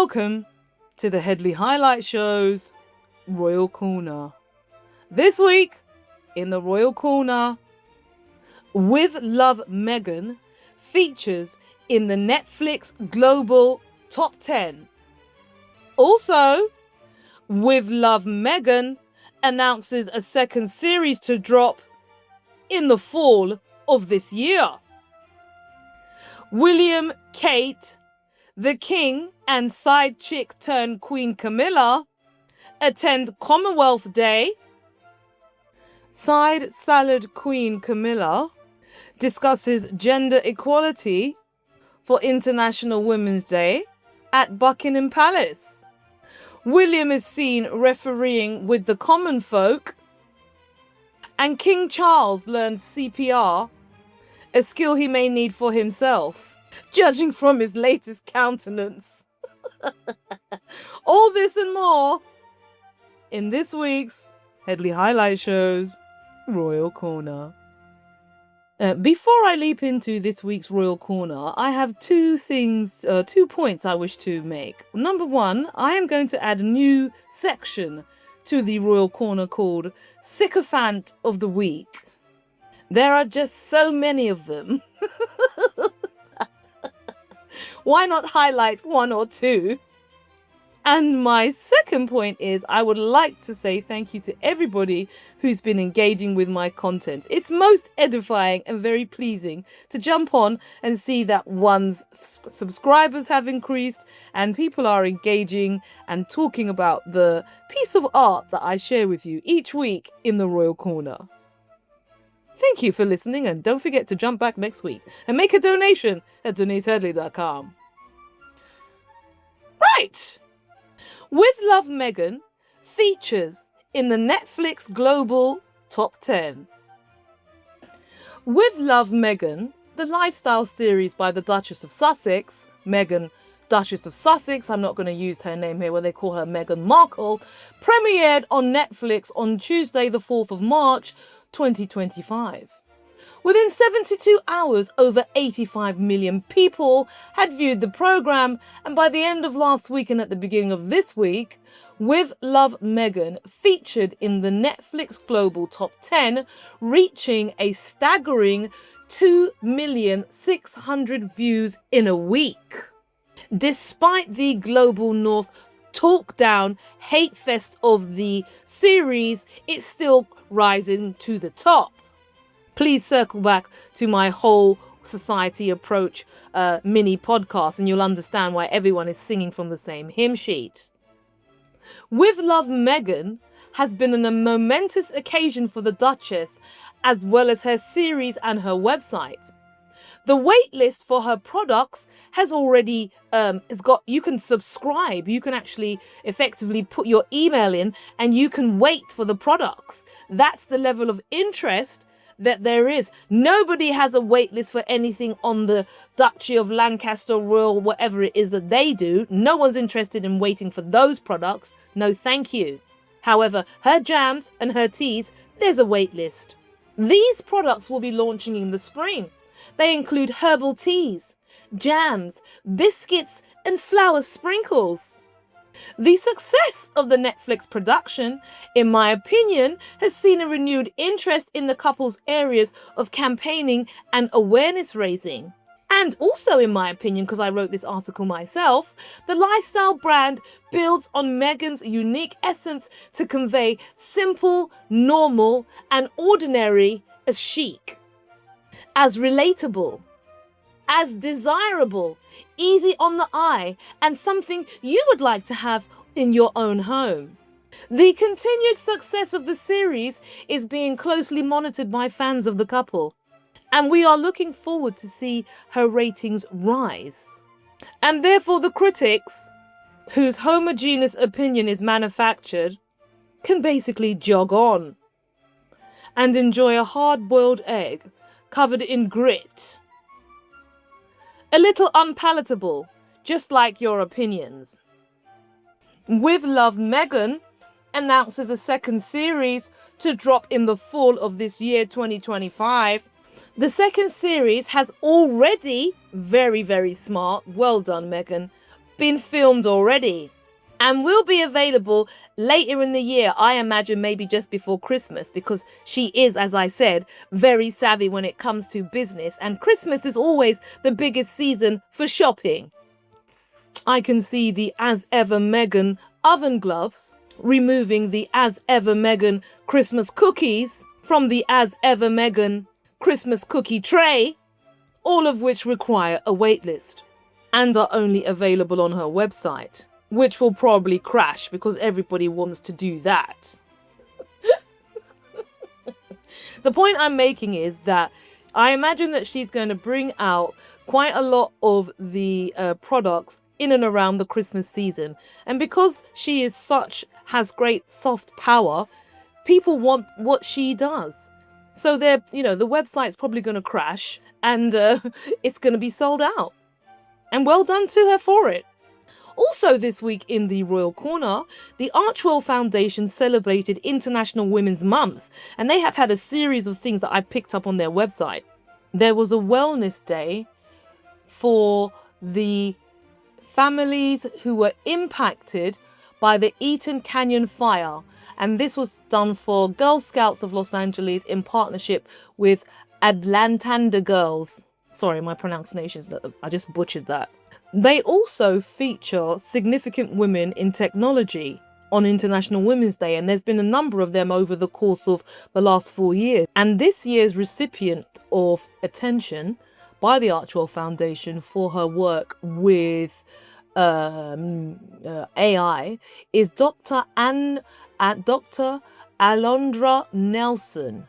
Welcome to the Headley Highlight Show's Royal Corner. This week in the Royal Corner, With Love Meghan features in the Netflix Global Top 10. Also, With Love Meghan announces a second series to drop in the fall of this year. William, Kate, the King and side chick turned Queen Camilla attend Commonwealth Day. Side salad Queen Camilla discusses gender equality for International Women's Day at Buckingham Palace. William is seen refereeing with the common folk. And King Charles learns CPR, a skill he may need for himself, judging from his latest countenance. All this and more in this week's Headley Highlight Show's Royal Corner. Before I leap into this week's Royal Corner, I have two points I wish to make. Number one, I am going to add a new section to the Royal Corner called Sycophant of the Week. There are just so many of them. Why not highlight one or two? And my second point is I would like to say thank you to everybody who's been engaging with my content. It's most edifying and very pleasing to jump on and see that one's subscribers have increased and people are engaging and talking about the piece of art that I share with you each week in the Royal Corner. Thank you for listening, and don't forget to jump back next week and make a donation at DeniseHeadley.com. Right! With Love Meghan features in the Netflix Global Top 10. With Love Meghan, the lifestyle series by the Duchess of Sussex, Meghan, Duchess of Sussex, I'm not going to use her name here when they call her Meghan Markle, premiered on Netflix on Tuesday the 4th of March 2025. Within 72 hours, over 85 million people had viewed the program, and by the end of last week and at the beginning of this week, With Love Meghan featured in the Netflix Global Top 10, reaching a staggering 2,600,000 views in a week. Despite the Global North talk down hate fest of the series, it's still rising to the top. Please circle back to my whole society approach mini podcast and you'll understand why everyone is singing from the same hymn sheet. With Love Meghan has been a momentous occasion for the Duchess, as well as her series and her website. The wait list for her products has already you can subscribe. You can actually effectively put your email in and you can wait for the products. That's the level of interest that there is. Nobody has a wait list for anything on the Duchy of Lancaster, Royal, whatever it is that they do. No one's interested in waiting for those products. No, thank you. However, her jams and her teas, there's a wait list. These products will be launching in the spring. They include herbal teas, jams, biscuits, and flour sprinkles. The success of the Netflix production, in my opinion, has seen a renewed interest in the couple's areas of campaigning and awareness raising. And also, in my opinion, because I wrote this article myself, the lifestyle brand builds on Meghan's unique essence to convey simple, normal, and ordinary as chic, as relatable, as desirable, easy on the eye, and something you would like to have in your own home. The continued success of the series is being closely monitored by fans of the couple, and we are looking forward to see her ratings rise. And therefore the critics, whose homogeneous opinion is manufactured, can basically jog on and enjoy a hard-boiled egg covered in grit. A little unpalatable, just like your opinions. With Love Meghan announces a second series to drop in the fall of this year, 2025. The second series has already, very, very smart, well done, Meghan, been filmed already and will be available later in the year. I imagine maybe just before Christmas, because she is, as I said, very savvy when it comes to business, and Christmas is always the biggest season for shopping. I can see the As Ever Meghan oven gloves, removing the As Ever Meghan Christmas cookies from the As Ever Meghan Christmas cookie tray, all of which require a waitlist and are only available on her website, which will probably crash because everybody wants to do that. The point I'm making is that I imagine that she's going to bring out quite a lot of the products in and around the Christmas season. And because she has great soft power, people want what she does. So the website's probably going to crash and it's going to be sold out. And well done to her for it. Also this week in the Royal Corner, the Archwell Foundation celebrated International Women's Month, and they have had a series of things that I picked up on their website. There was a wellness day for the families who were impacted by the Eaton Canyon fire, and this was done for Girl Scouts of Los Angeles in partnership with Atlantanda Girls. Sorry, my pronunciations, I just butchered that. They also feature significant women in technology on International Women's Day, and there's been a number of them over the course of the last 4 years. And this year's recipient of attention by the Archwell Foundation for her work with AI is Dr. Alondra Nelson.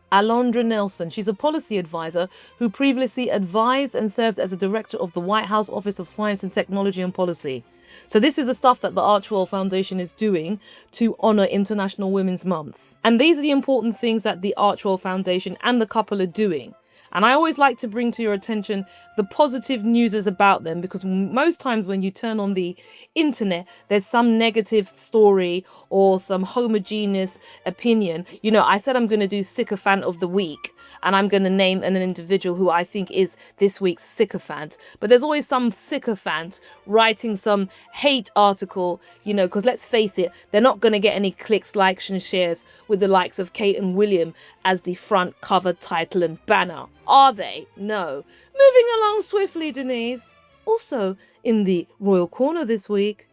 Alondra Nelson. She's a policy advisor who previously advised and served as a director of the White House Office of Science and Technology and Policy. So this is the stuff that the Archwell Foundation is doing to honour International Women's Month. And these are the important things that the Archwell Foundation and the couple are doing. And I always like to bring to your attention the positive news about them, because most times when you turn on the internet, there's some negative story or some homogeneous opinion. You know, I said I'm going to do sycophant of the week, and I'm going to name an individual who I think is this week's sycophant. But there's always some sycophant writing some hate article, you know, because let's face it, they're not going to get any clicks, likes and shares with the likes of Kate and William as the front cover title and banner. Are they? No. Moving along swiftly, Denise. Also in the Royal Corner this week,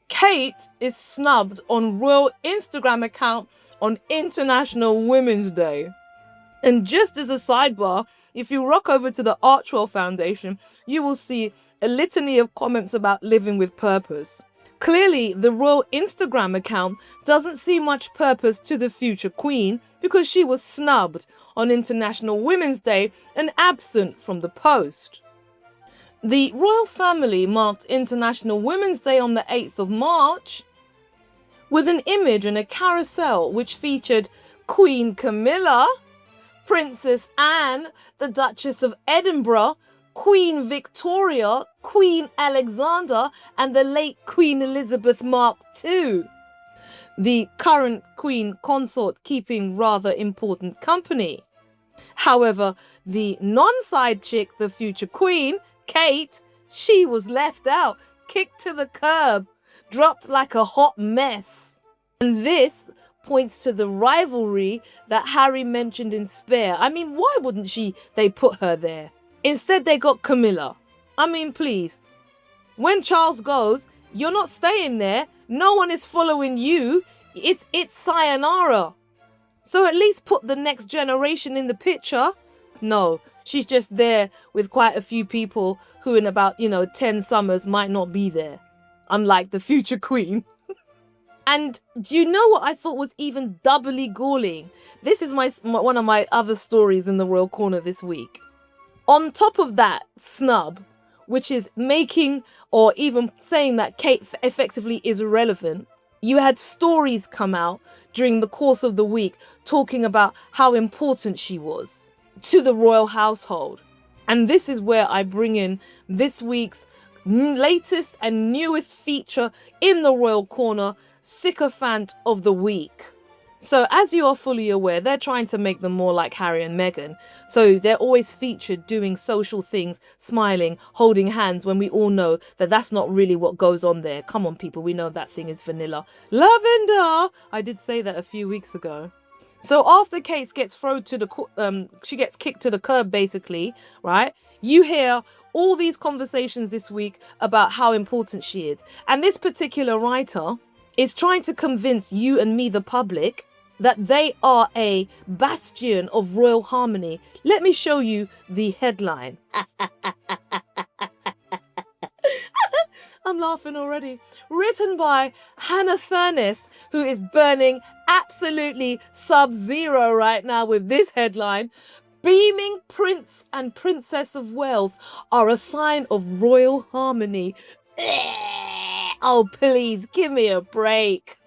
Kate is snubbed on royal Instagram account on International Women's Day. And just as a sidebar, if you rock over to the Archwell Foundation, you will see a litany of comments about living with purpose. Clearly, the royal Instagram account doesn't see much purpose to the future queen because she was snubbed on International Women's Day and absent from the post. The royal family marked International Women's Day on the 8th of March with an image and a carousel which featured Queen Camilla, Princess Anne, the Duchess of Edinburgh, Queen Victoria, Queen Alexander, and the late Queen Elizabeth Mark II. The current Queen Consort keeping rather important company. However, the non-side chick, the future Queen, Kate, she was left out, kicked to the curb, dropped like a hot mess. And this points to the rivalry that Harry mentioned in Spare. I mean, why wouldn't they put her there? Instead, they got Camilla. I mean, please. When Charles goes, you're not staying there. No one is following you. It's sayonara. So at least put the next generation in the picture. No, she's just there with quite a few people who in about, 10 summers might not be there. Unlike the future queen. And do you know what I thought was even doubly galling? This is one of my other stories in the Royal Corner this week. On top of that snub, which is making or even saying that Kate effectively is irrelevant, you had stories come out during the course of the week talking about how important she was to the royal household. And this is where I bring in this week's latest and newest feature in the Royal Corner, Sycophant of the Week. So, as you are fully aware, they're trying to make them more like Harry and Meghan. So, they're always featured doing social things, smiling, holding hands, when we all know that that's not really what goes on there. Come on, people, we know that thing is vanilla. Lavender! I did say that a few weeks ago. So, after Kate gets thrown to the, she gets kicked to the curb, basically, right? You hear all these conversations this week about how important she is. And this particular writer is trying to convince you and me, the public, that they are a bastion of royal harmony. Let me show you the headline. I'm laughing already. Written by Hannah Furness, who is burning absolutely sub-zero right now with this headline. Beaming Prince and Princess of Wales are a sign of royal harmony. Oh, please, give me a break.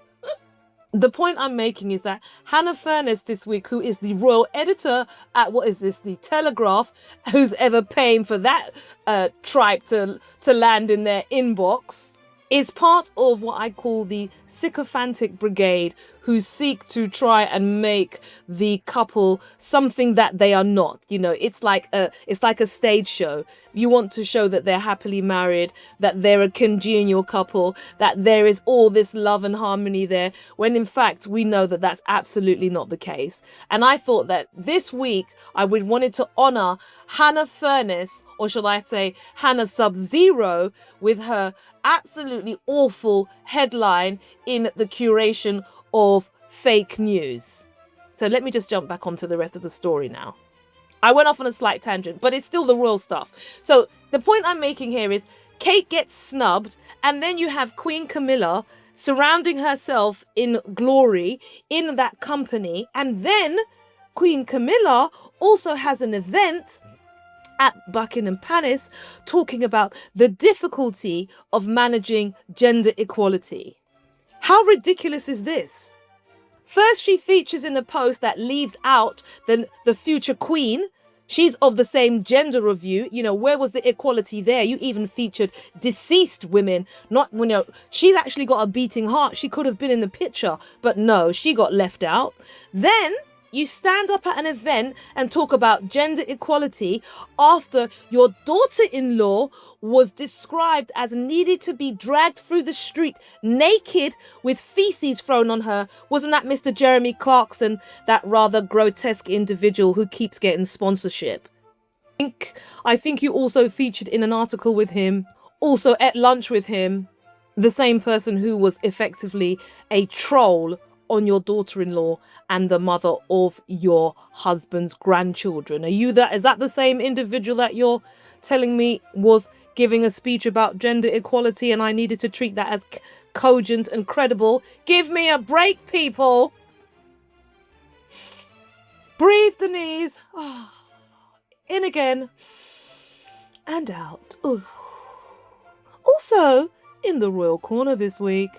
The point I'm making is that Hannah Furness this week, who is the royal editor at, the Telegraph, who's ever paying for that tripe to land in their inbox, is part of what I call the sycophantic brigade, who seek to try and make the couple something that they are not. You know, it's like a stage show. You want to show that they're happily married, that they're a congenial couple, that there is all this love and harmony there, when in fact we know that that's absolutely not the case. And I thought that this week I wanted to honor Hannah Furness, or shall I say Hannah Sub-Zero, with her absolutely awful headline in the curation of fake news. So let me just jump back onto the rest of the story now. I went off on a slight tangent, but it's still the royal stuff. So the point I'm making here is Kate gets snubbed, and then you have Queen Camilla surrounding herself in glory in that company. And then Queen Camilla also has an event at Buckingham Palace talking about the difficulty of managing gender equality. How ridiculous is this? First, she features in a post that leaves out the future queen. She's of the same gender of you. You know, where was the equality there? You even featured deceased women. Not, you know, she's actually got a beating heart. She could have been in the picture, but no, she got left out. Then you stand up at an event and talk about gender equality after your daughter-in-law was described as needed to be dragged through the street naked with feces thrown on her. Wasn't that Mr. Jeremy Clarkson, that rather grotesque individual who keeps getting sponsorship? I think you also featured in an article with him, also ate lunch with him, the same person who was effectively a troll on your daughter-in-law and the mother of your husband's grandchildren. Is that the same individual that you're telling me was giving a speech about gender equality and I needed to treat that as cogent and credible? Give me a break, people. Breathe, Denise. In again and out. Ooh. Also, in the royal corner this week,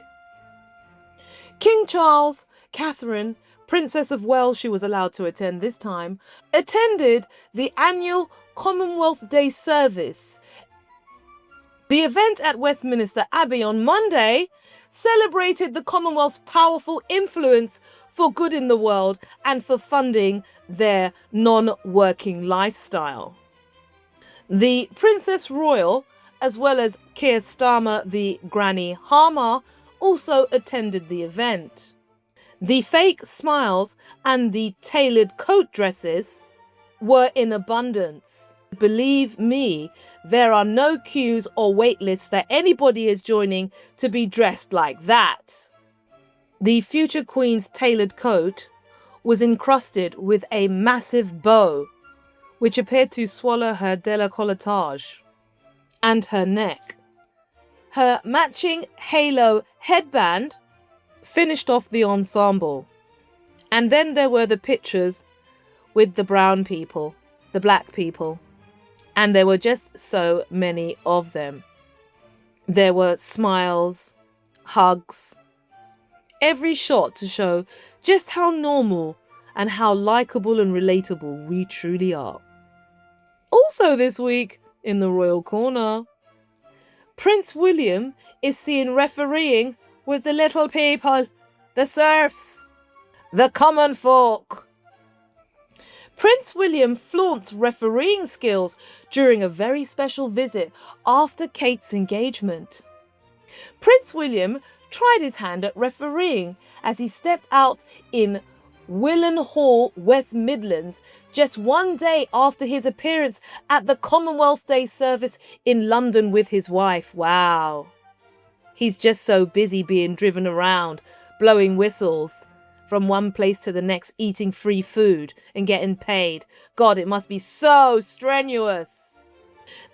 King Charles, Catherine, Princess of Wales, she was allowed to attend this time, attended the annual Commonwealth Day service. The event at Westminster Abbey on Monday celebrated the Commonwealth's powerful influence for good in the world and for funding their non-working lifestyle. The Princess Royal, as well as Keir Starmer, the Granny Harmer, also attended the event. The fake smiles and the tailored coat dresses were in abundance. Believe me, there are no queues or wait lists that anybody is joining to be dressed like that. The future Queen's tailored coat was encrusted with a massive bow, which appeared to swallow her décolletage and her neck. Her matching halo headband finished off the ensemble. And then there were the pictures with the brown people, the black people. And there were just so many of them. There were smiles, hugs, every shot to show just how normal and how likable and relatable we truly are. Also this week, in the royal corner, Prince William is seen refereeing with the little people, the serfs. the common folk. Prince William flaunts refereeing skills during a very special visit after Kate's engagement. Prince William tried his hand at refereeing as he stepped out in Willen Hall, West Midlands, just one day after his appearance at the Commonwealth Day service in London with his wife. Wow. He's just so busy being driven around, blowing whistles from one place to the next, eating free food and getting paid. God, it must be so strenuous.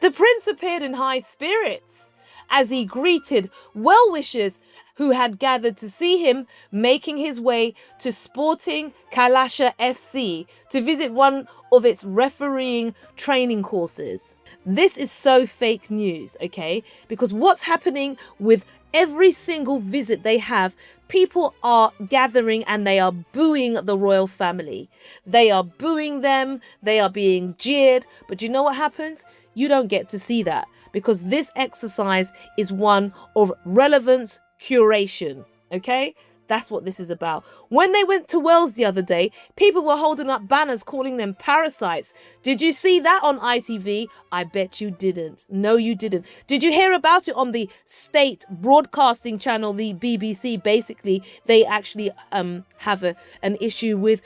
The prince appeared in high spirits as he greeted well-wishers who had gathered to see him, making his way to Sporting Kalasha FC to visit one of its refereeing training courses. This is so fake news, okay? Because what's happening with every single visit they have, people are gathering and they are booing the royal family. They are booing them, they are being jeered. But you know what happens? You don't get to see that, because this exercise is one of relevance curation, okay? That's what this is about. When they went to Wales the other day, people were holding up banners calling them parasites. Did you see that on ITV? I bet you didn't. No, you didn't. Did you hear about it on the state broadcasting channel, the BBC? Basically, they actually have an issue with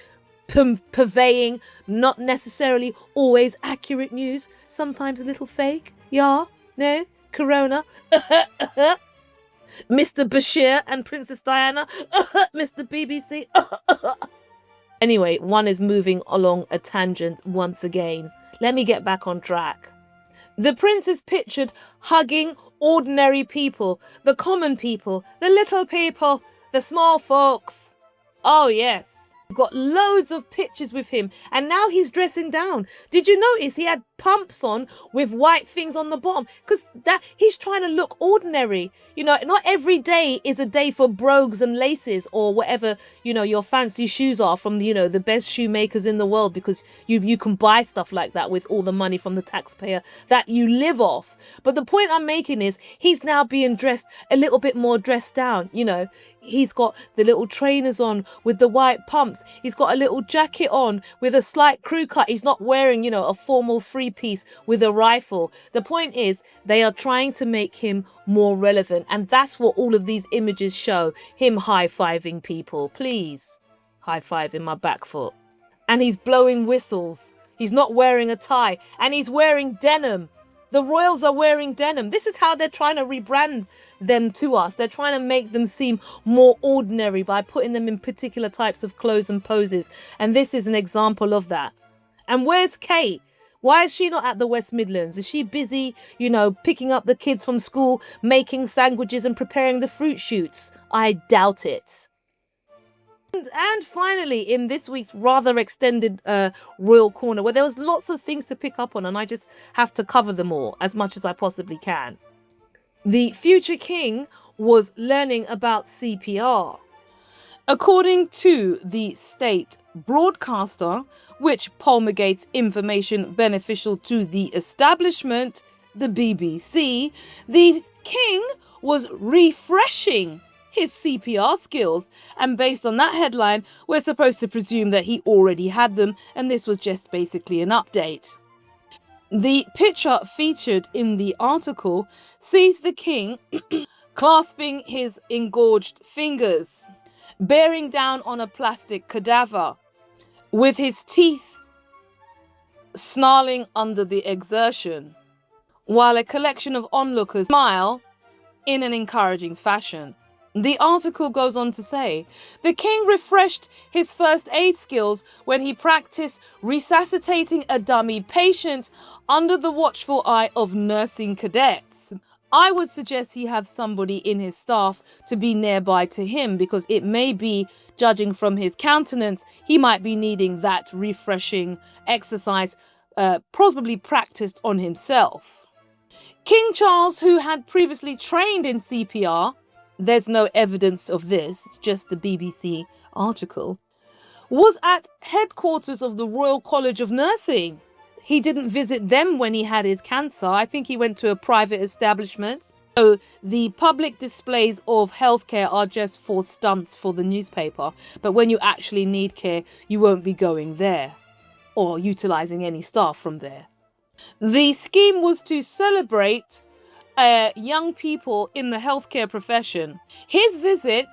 purveying not necessarily always accurate news, sometimes a little fake. Yeah? No? Corona? Mr. Bashir and Princess Diana, Mr. BBC. Anyway, one is moving along a tangent once again. Let me get back on track. The prince is pictured hugging ordinary people, the common people, the little people, the small folks. Oh yes. We've got loads of pictures with him, and now he's dressing down. Did you notice he had pumps on with white things on the bottom? Because that he's trying to look ordinary. You know, not every day is a day for brogues and laces or whatever, you know, your fancy shoes are from, you know, the best shoemakers in the world, because you can buy stuff like that with all the money from the taxpayer that you live off. But the point I'm making is he's now being dressed a little bit more dressed down, you know. He's got the little trainers on with the white pumps. He's got a little jacket on with a slight crew cut. He's not wearing, you know, a formal three-piece with a rifle. The point is, they are trying to make him more relevant. And that's what all of these images show. Him high-fiving people. Please. High-fiving my back foot. And he's blowing whistles. He's not wearing a tie. And he's wearing denim. The royals are wearing denim. This is how they're trying to rebrand them to us. They're trying to make them seem more ordinary by putting them in particular types of clothes and poses. And this is an example of that. And where's Kate? Why is she not at the West Midlands? Is she busy, you know, picking up the kids from school, making sandwiches and preparing the fruit shoots? I doubt it. And finally, in this week's rather extended Royal Corner, where there was lots of things to pick up on, and I just have to cover them all as much as I possibly can. The future king was learning about CPR. According to the state broadcaster, which promulgates information beneficial to the establishment, the BBC, the king was refreshing his CPR skills, and based on that headline, we're supposed to presume that he already had them, and this was just basically an update. The picture featured in the article sees the king clasping his engorged fingers, bearing down on a plastic cadaver, with his teeth snarling under the exertion, while a collection of onlookers smile in an encouraging fashion. The article goes on to say, the king refreshed his first aid skills when he practiced resuscitating a dummy patient under the watchful eye of nursing cadets. I would suggest he have somebody in his staff to be nearby to him, because it may be, judging from his countenance, he might be needing that refreshing exercise, probably practiced on himself. King Charles, who had previously trained in CPR, there's no evidence of this, just the BBC article, was at headquarters of the Royal College of Nursing. He didn't visit them when he had his cancer. I think he went to a private establishment. So the public displays of healthcare are just for stunts for the newspaper. But when you actually need care, you won't be going there or utilising any staff from there. The scheme was to celebrate young people in the healthcare profession. His visit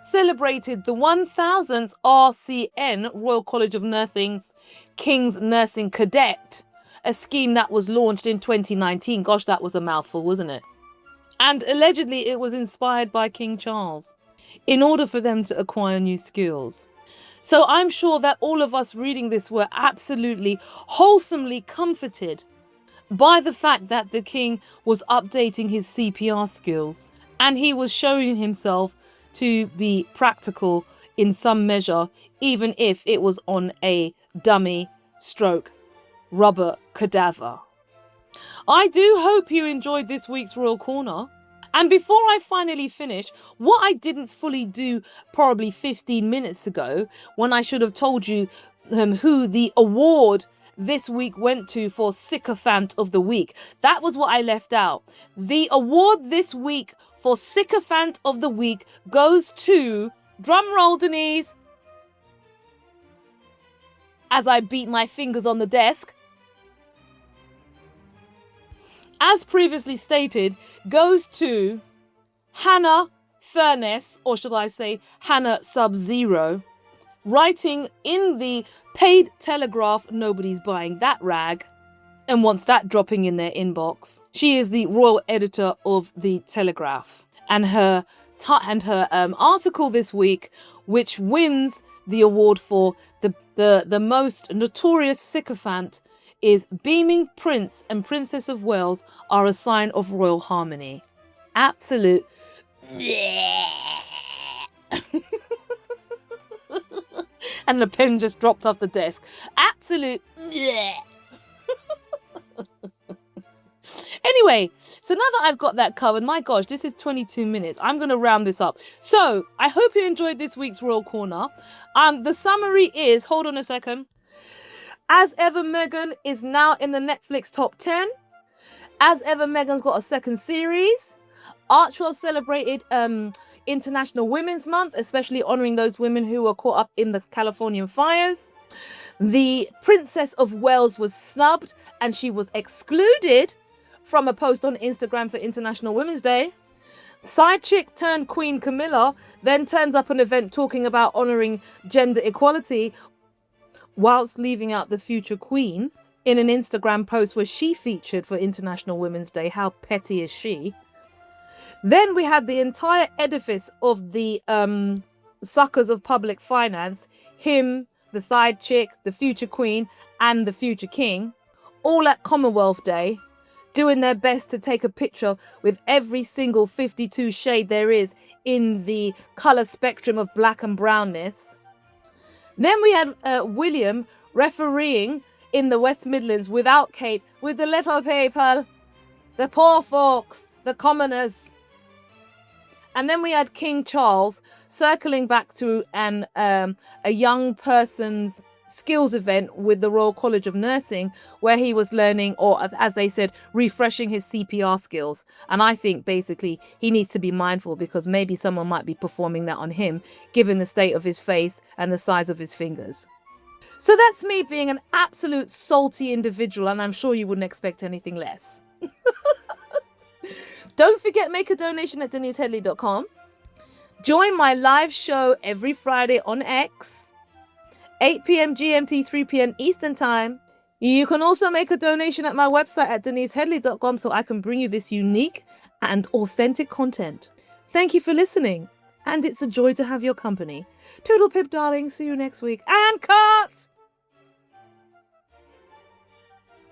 celebrated the 1000th RCN, Royal College of Nursing's King's Nursing Cadet, a scheme that was launched in 2019. Gosh, that was a mouthful, wasn't it? And allegedly it was inspired by King Charles in order for them to acquire new skills. So I'm sure that all of us reading this were absolutely wholesomely comforted by the fact that the king was updating his CPR skills and he was showing himself to be practical in some measure, even if it was on a dummy stroke rubber cadaver. I do hope you enjoyed this week's Royal Corner. And before I finally finish, what I didn't fully do probably 15 minutes ago, when I should have told you who the award this week went to for Sycophant of the Week. That was what I left out. The award this week for Sycophant of the Week goes to, drum roll Denise, as I beat my fingers on the desk, as previously stated, goes to Hannah Furness, or should I say Hannah Sub-Zero, writing in the Paid Telegraph, nobody's buying that rag, and wants that dropping in their inbox. She is the royal editor of the Telegraph, and her article this week, which wins the award for the most notorious sycophant, is Beaming Prince and Princess of Wales are a sign of royal harmony. Absolute. And the pen just dropped off the desk. Absolute. Anyway, so now that I've got that covered, my gosh, this is 22 minutes. I'm going to round this up. So I hope you enjoyed this week's Royal Corner. The summary is, hold on a second. As ever, Meghan is now in the Netflix top 10. As ever, Meghan's got a second series. Archwell celebrated International Women's Month, especially honouring those women who were caught up in the Californian fires. The Princess of Wales was snubbed and she was excluded from a post on Instagram for International Women's Day. Side chick turned Queen Camilla then turns up an event talking about honouring gender equality, whilst leaving out the future Queen in an Instagram post where she featured for International Women's Day. How petty is she? Then we had the entire edifice of the suckers of public finance, him, the side chick, the future Queen, and the future King, all at Commonwealth Day, doing their best to take a picture with every single 52 shade there is in the colour spectrum of black and brownness. Then we had William refereeing in the West Midlands without Kate, with the little people, the poor folks, the commoners. And then we had King Charles circling back to a young person's skills event with the Royal College of Nursing, where he was learning, or as they said, refreshing his CPR skills. And I think basically he needs to be mindful, because maybe someone might be performing that on him, given the state of his face and the size of his fingers. So that's me being an absolute salty individual, and I'm sure you wouldn't expect anything less. Don't forget, make a donation at DeniseHeadley.com. Join my live show every Friday on X, 8 p.m. GMT, 3 p.m. Eastern Time. You can also make a donation at my website at DeniseHeadley.com so I can bring you this unique and authentic content. Thank you for listening, and it's a joy to have your company. Toodle pip, darling. See you next week. And cut!